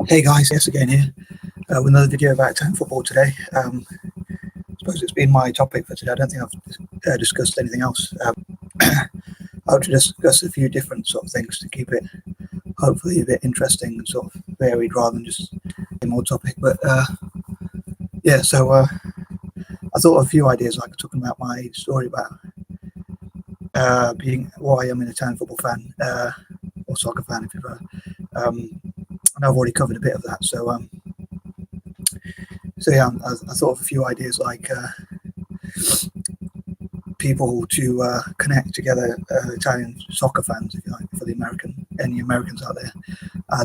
Hey guys, yes again here with another video about Italian football today. I suppose it's been my topic for today. I don't think I've discussed anything else. I hope to discuss a few different sort of things to keep it hopefully a bit interesting and sort of varied rather than just a more topic. But yeah, so I thought of a few ideas, like talking about my story about being why I'm an Italian football fan or soccer fan, if you prefer. And I've already covered a bit of that, so yeah, I thought of a few ideas like people to connect together, Italian soccer fans, if you like, for any Americans out there.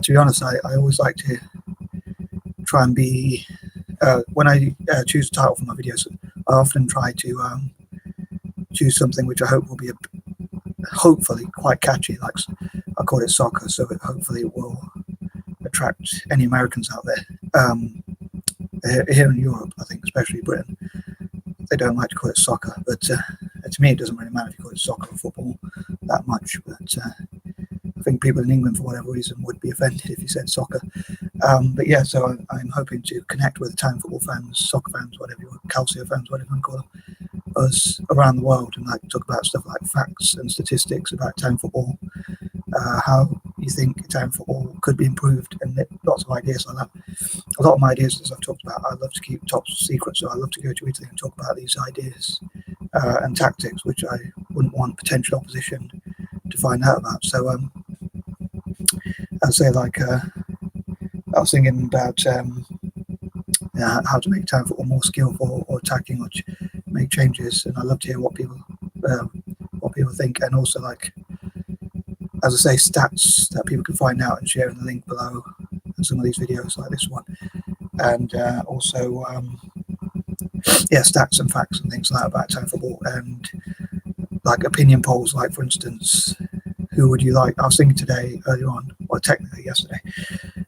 To be honest, I always like to try and be when I choose a title for my videos, I often try to choose something which I hope will be hopefully quite catchy. Like I call it soccer, so hopefully it will attract any Americans out there. Here in Europe, I think, especially Britain, they don't like to call it soccer, but to me it doesn't really matter if you call it soccer or football that much. But I think people in England, for whatever reason, would be offended if you said soccer. But yeah, so I'm hoping to connect with Italian football fans, soccer fans, whatever you want, Calcio fans, whatever you want to call them, us around the world, and like talk about stuff like facts and statistics about Italian football, how you think Italian football could be improved, and lots of ideas like that. A lot of my ideas, as I've talked about, I love to keep top secret, so I love to go to Italy and talk about these ideas and tactics which I wouldn't want potential opposition to find out about. So I'd say, like, I was thinking about how to make Italian football more skillful or attacking, or make changes, and I love to hear what people think, and also, like, as I say, stats that people can find out and share in the link below in some of these videos like this one, and also yeah, stats and facts and things like that about Italian football, and like opinion polls, like for instance, who would you like? I was thinking today earlier on, well technically yesterday,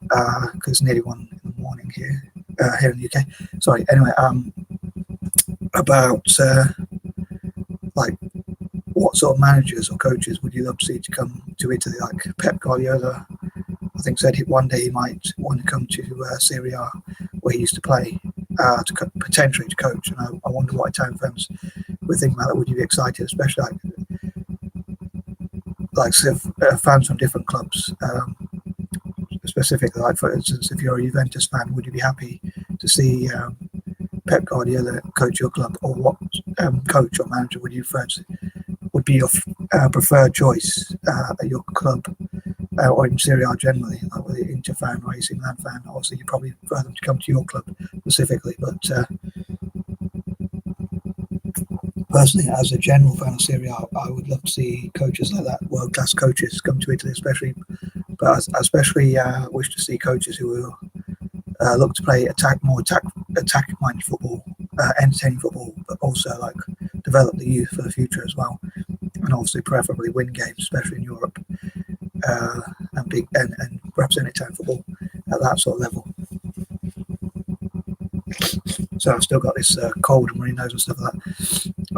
because it's nearly 1 in the morning here in the UK. Sorry. Anyway, about like, what sort of managers or coaches would you love to see to come to Italy? Like Pep Guardiola, I think, said one day he might want to come to Serie A, where he used to play, potentially to coach. And I wonder what Italian fans would think about that. Would you be excited, especially like fans from different clubs? Specifically, like for instance, if you're a Juventus fan, would you be happy to see Pep Guardiola coach your club, or what coach or manager would you would be your preferred choice at your club, or in Serie A generally, like whether you're Inter fan or AC Milan fan? Obviously, you probably prefer them to come to your club specifically, but personally, as a general fan of Serie A, I would love to see coaches like that, world-class coaches, come to Italy, especially. But I especially wish to see coaches who will look to play attack-minded football, entertaining football, but also like develop the youth for the future as well, and obviously preferably win games, especially in Europe, and represent Italian football at that sort of level. So I've still got this cold and runny nose and stuff like that.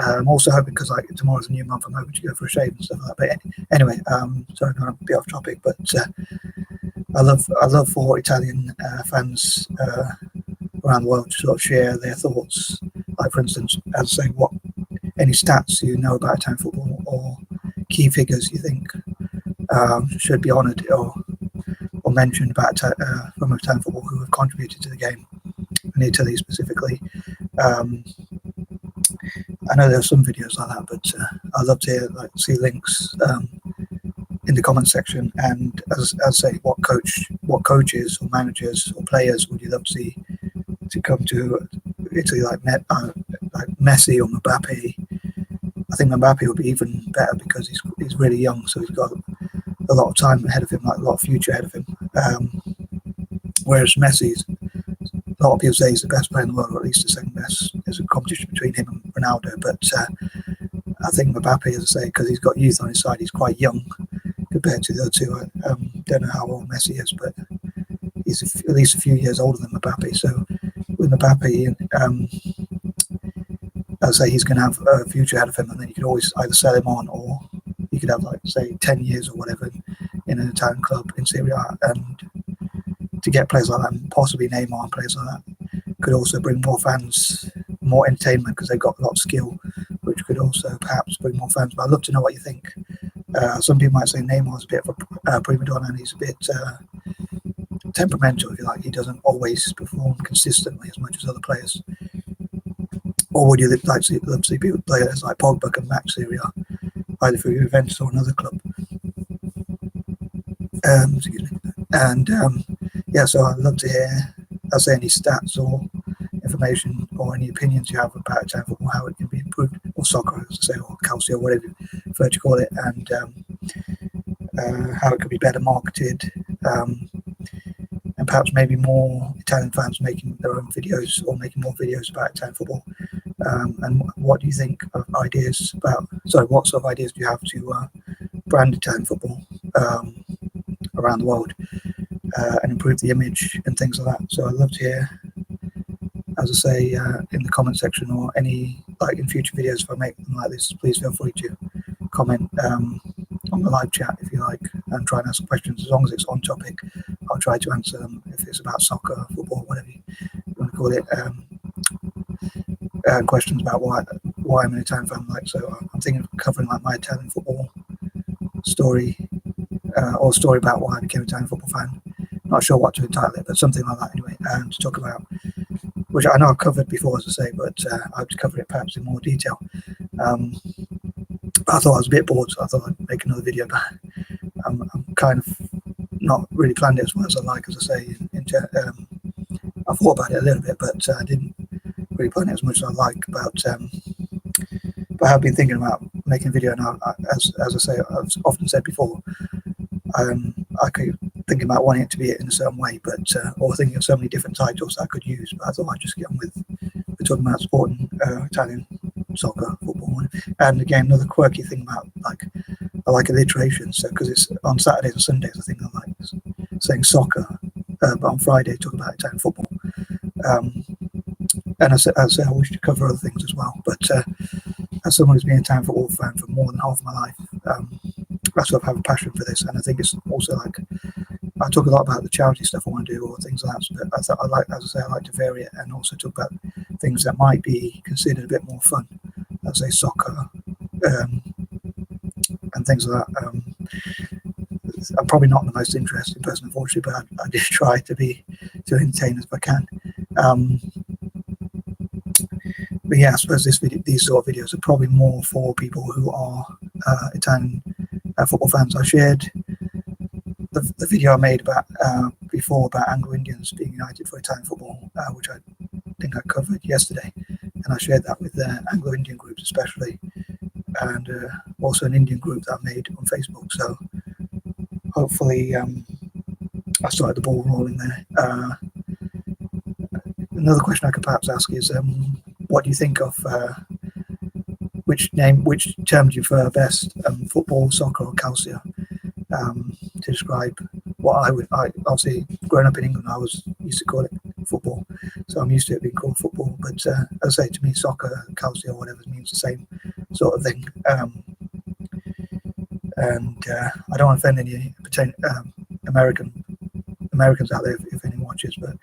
I'm also hoping, because like tomorrow's a new month, I'm hoping to go for a shave and stuff like that. But anyway, sorry, I'm going to be off topic, but I love for Italian fans around the world to sort of share their thoughts. Like for instance, as I say, any stats you know about Italian football, or key figures you think should be honoured or mentioned about from Italian football, who have contributed to the game in Italy specifically. I know there are some videos like that, but I'd love to see links in the comment section. And as I say, what coaches or managers or players would you love to see to come to Italy, like Messi or Mbappe? I think Mbappe would be even better because he's really young, so he's got a lot of time ahead of him, like a lot of future ahead of him. Whereas Messi's, a lot of people say he's the best player in the world, or at least the second best. There's a competition between him and Ronaldo, but I think Mbappe, as I say, because he's got youth on his side, he's quite young compared to the other two. I don't know how old Messi is, but he's at least a few years older than Mbappe. So with Mbappe, as I say, he's going to have a future ahead of him, and then you could always either sell him on, or you could have, like, say, 10 years or whatever in an Italian club in Serie A, and to get players like that, and possibly Neymar and players like that, could also bring more fans, more entertainment, because they've got a lot of skill, which could also perhaps bring more fans. But I'd love to know what you think. Some people might say Neymar's a bit of a prima donna, and he's a bit temperamental, if you like. He doesn't always perform consistently as much as other players. Or would you like to see people players like Pogba come back to Serie A, either for Juventus or another club? Excuse me. And yeah, so I'd love to hear, I'll say, any stats or information or any opinions you have about Italian football, how it can be improved, or soccer, as I say, or calcio, whatever you prefer to call it, and how it could be better marketed, and perhaps maybe more Italian fans making their own videos or making more videos about Italian football. And what do you think of ideas about, what sort of ideas do you have to brand Italian football around the world and improve the image and things like that? So I'd love to hear, as I say, in the comment section, or any, like in future videos, if I make them like this, please feel free to comment on the live chat if you like, and try and ask questions. As long as it's on topic, I'll try to answer them. If it's about soccer, football, whatever you want to call it, questions about why I'm an Italian fan. Like, so I'm thinking of covering like my Italian football story, or a story about why I became an Italian football fan. Not sure what to entitle it, but something like that anyway. And to talk about, which I know I've covered before, as I say, but I hope to cover it perhaps in more detail. I thought I was a bit bored, so I thought I'd make another video, but I'm kind of not really planned it as well as I like, as I say. I thought about it a little bit, but I didn't really plan it as much as I like. But I've been thinking about making a video, and as I say, I've often said before, I could think about wanting it to be in a certain way, but or thinking of so many different titles I could use. But I thought I'd just get on with talking about sport and Italian soccer, football. And again, another quirky thing about, like, I like alliteration. So because it's on Saturdays and Sundays, I think I like saying soccer, but on Friday talk about Italian football. And as I say, I wish to cover other things as well. But as someone who's been an Italian football fan for more than half of my life, I sort of have a passion for this. And I think it's also like, I talk a lot about the charity stuff I want to do, or things like that. But I like, as I say, I like to vary it and also talk about things that might be considered a bit more fun, as I say, soccer, and things like that. I'm probably not the most interesting person, unfortunately, but I do try to be to entertain as I can. But yeah, I suppose these sort of videos are probably more for people who are Italian football fans. I shared the video I made about before about Anglo-Indians being united for Italian football, which I think I covered yesterday, and I shared that with Anglo-Indian groups especially, and also an Indian group that I made on Facebook. So hopefully I started the ball rolling there. Another question I could perhaps ask is, what do you think of which term do you prefer best, football, soccer, or calcio, to describe what I obviously, growing up in England, I used to call it football, so I'm used to it being called football. But as I say, to me, soccer, calcio, whatever, means the same sort of thing. And I don't want to offend any Americans out there if anyone watches, but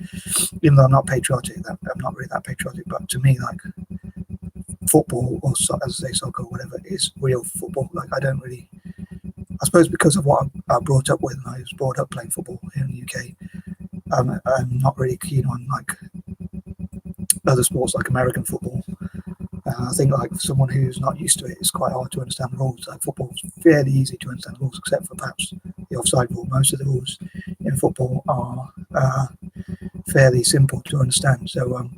even though I'm not patriotic, I'm not really that patriotic, but to me, like, football, or as I say, soccer, or whatever, is real football. Like, I don't really, I suppose because of what I brought up with, and I was brought up playing football here in the UK, I'm not really keen on like other sports like American football. I think, like, for someone who's not used to it, it's quite hard to understand the rules. Like, football is fairly easy to understand the rules, except for perhaps the offside rule. Most of the rules in football are fairly simple to understand. So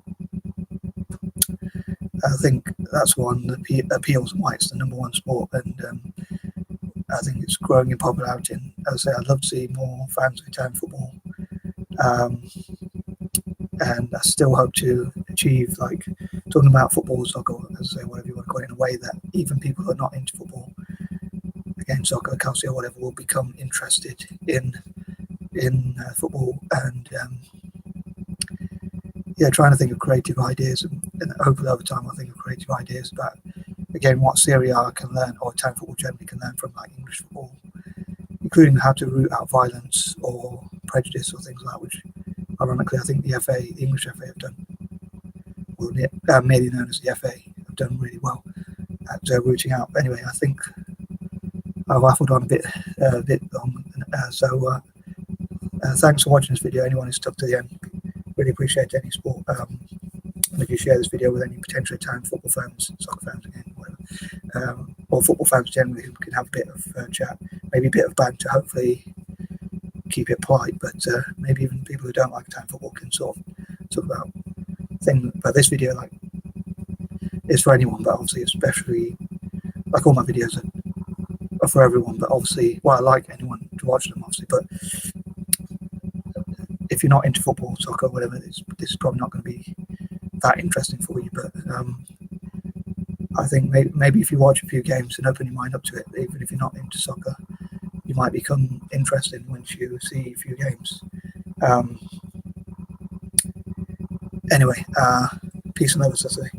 I think that's one that appeals why it's the #1 sport, and I think it's growing in popularity. And as I say, I'd love to see more fans of Italian football, and I still hope to achieve, like, talking about football, soccer, as I say, whatever you want to call it, in a way that even people who are not into football, again, soccer, calcio, whatever, will become interested in football, and yeah, trying to think of creative ideas, and hopefully over time I'll think of creative ideas about, again, what Serie A can learn, or Italian football generally can learn from, like, English football, including how to root out violence or prejudice or things like that, which ironically, I think the FA, the English FA, have done, well, merely known as the FA, have done really well at rooting out. But anyway, I think I waffled on a bit long. Thanks for watching this video. Anyone who stuck to the end, really appreciate any support. And if you share this video with any potential Italian football fans, soccer fans again, whatever, or football fans generally, who can have a bit of chat, maybe a bit of banter, hopefully keep it polite, but maybe even people who don't like Italian football can sort of talk about things. But this video, like, is for anyone, but obviously especially, like all my videos are for everyone, but obviously, well, I like anyone to watch them, obviously, but if you're not into football, soccer, whatever, this is probably not going to be that interesting for you. But I think maybe if you watch a few games and open your mind up to it, even if you're not into soccer, you might become interested once you see a few games. Anyway, peace and love, as I say.